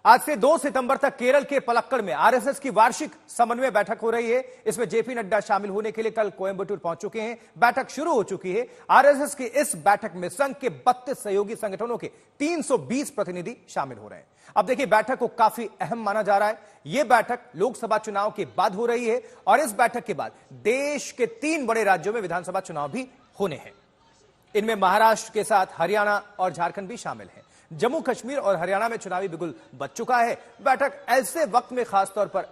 आज से 2 सितंबर तक केरल के पलक्कड़ में आरएसएस की वार्षिक समन्वय बैठक हो रही है। इसमें जेपी नड्डा शामिल होने के लिए कल कोयंबटूर पहुंच चुके हैं। बैठक शुरू हो चुकी है। आरएसएस की इस बैठक में संघ के 32 सहयोगी संगठनों के 320 प्रतिनिधि शामिल हो रहे हैं। अब देखिए, बैठक को काफी अहम माना जा रहा है। यह बैठक लोकसभा चुनाव के बाद हो रही है और इस बैठक के बाद देश के 3 बड़े राज्यों में विधानसभा चुनाव भी होने हैं। इनमें महाराष्ट्र के साथ हरियाणा और झारखंड भी शामिल है। जम्मू कश्मीर और हरियाणा में चुनावी बिगुल बज चुका है। बैठक ऐसे वक्त में खासतौर पर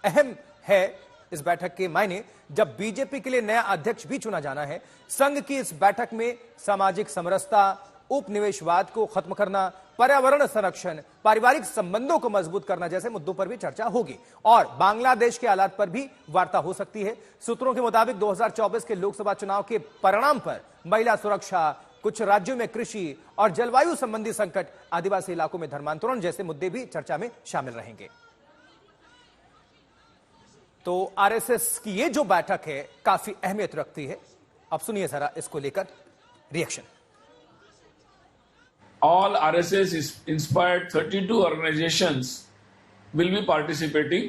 अहम है, इस बैठक के मायने, जब बीजेपी के लिए नया अध्यक्ष भी चुना जाना है। संघ की इस बैठक में सामाजिक समरसता, उपनिवेशवाद को खत्म करना, पर्यावरण संरक्षण, पारिवारिक संबंधों को मजबूत करना जैसे मुद्दों पर भी चर्चा होगी और बांग्लादेश के हालात पर भी वार्ता हो सकती है। सूत्रों के मुताबिक 2024 के लोकसभा चुनाव के परिणाम पर महिला सुरक्षा, कुछ राज्यों में कृषि और जलवायु संबंधी संकट, आदिवासी इलाकों में धर्मांतरण जैसे मुद्दे भी चर्चा में शामिल रहेंगे। तो आरएसएस की ये जो बैठक है काफी अहमियत रखती है। अब सुनिए जरा इसको लेकर reaction. All RSS inspired 32 organizations will be participating.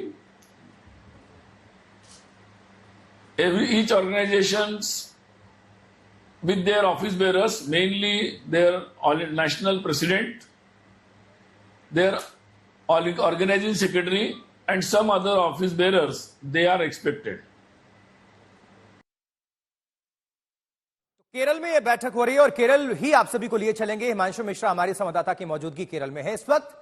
Each organizations with their office bearers, mainly their national president, their organizing secretary, and some other office bearers, they are expected. Kerala में यह बैठक हो रही है और केरल ही आप सभी को लिए चलेंगे। हिमांशु मिश्रा हमारी संवाददाता की मौजूदगी केरल में है इस वक्त।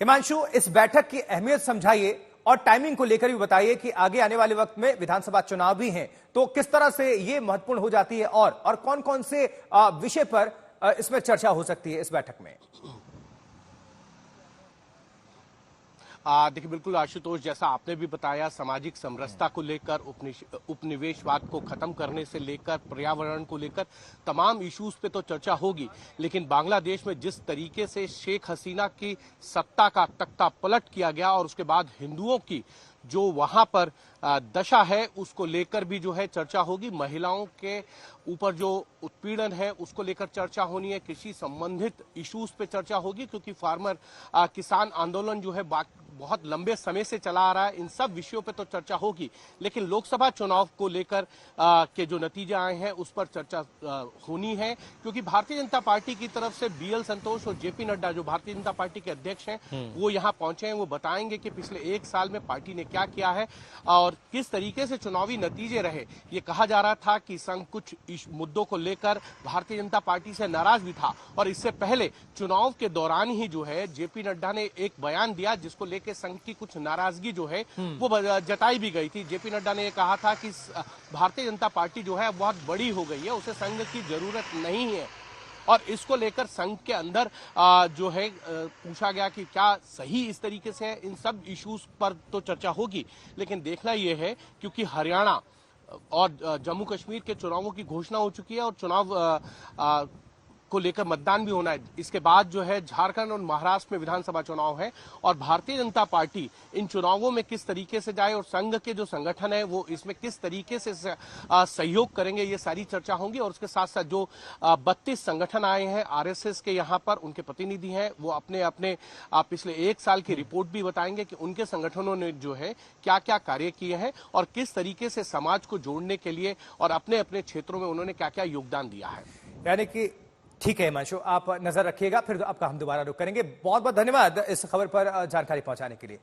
हिमांशु, इस बैठक की अहमियत समझाइए और टाइमिंग को लेकर भी बताइए कि आगे आने वाले वक्त में विधानसभा चुनाव भी हैं, तो किस तरह से यह महत्वपूर्ण हो जाती है और कौन कौन से विषय पर इसमें चर्चा हो सकती है इस बैठक में। देखिए, बिल्कुल आशुतोष, जैसा आपने भी बताया, सामाजिक समरसता को लेकर, उपनिवेशवाद को खत्म करने से लेकर पर्यावरण को लेकर तमाम इश्यूज पे तो चर्चा होगी। लेकिन बांग्लादेश में जिस तरीके से शेख हसीना की सत्ता का तख्ता पलट किया गया और उसके बाद हिंदुओं की जो वहां पर दशा है उसको लेकर भी जो है चर्चा होगी। महिलाओं के ऊपर जो उत्पीड़न है उसको लेकर चर्चा होनी है। कृषि संबंधित इश्यूज पे चर्चा होगी, क्योंकि किसान आंदोलन जो है बहुत लंबे समय से चला आ रहा है। इन सब विषयों पे तो चर्चा होगी, लेकिन लोकसभा चुनाव को लेकर के जो नतीजे आए हैं उस पर चर्चा होनी है, क्योंकि भारतीय जनता पार्टी की तरफ से बीएल संतोष और जेपी नड्डा, जो भारतीय जनता पार्टी के अध्यक्ष हैं, वो यहाँ पहुंचे हैं। वो बताएंगे कि पिछले 1 साल में पार्टी ने क्या किया है और किस तरीके से चुनावी नतीजे रहे। ये कहा जा रहा था कि संघ कुछ मुद्दों को लेकर भारतीय जनता पार्टी से नाराज भी था और इससे पहले चुनाव के दौरान ही जो है जेपी नड्डा ने एक बयान दिया जिसको लेकर संघ की कुछ नाराजगी जो है वो जताई भी गई थी। जेपी नड्डा ने कहा था कि भारतीय जनता पार्टी जो है बहुत बड़ी हो गई है, उसे संघ की जरूरत नहीं है। और इसको लेकर संघ के अंदर जो है पूछा गया कि क्या सही इस तरीके से है। इन सब इश्यूज पर तो चर्चा होगी, लेकिन देखना यह है क्योंकि हरियाणा और जम्मू कश्मीर के चुनावों की घोषणा हो चुकी है और चुनाव को लेकर मतदान भी होना है। इसके बाद जो है झारखंड और महाराष्ट्र में विधानसभा चुनाव है और भारतीय जनता पार्टी इन चुनावों में किस तरीके से जाए और संघ के जो संगठन है वो इसमें किस तरीके से सहयोग करेंगे, ये सारी चर्चा होंगी। और उसके साथ साथ जो 32 संगठन आए हैं आरएसएस के यहाँ पर, उनके प्रतिनिधि हैं, वो अपने अपने पिछले 1 साल की रिपोर्ट भी बताएंगे कि उनके संगठनों ने जो है क्या क्या कार्य किए हैं और किस तरीके से समाज को जोड़ने के लिए और अपने अपने क्षेत्रों में उन्होंने क्या क्या योगदान दिया है। यानी कि ठीक है हिमांशु, आप नजर रखिएगा, फिर आपका हम दोबारा रुख करेंगे। बहुत बहुत धन्यवाद इस खबर पर जानकारी पहुंचाने के लिए।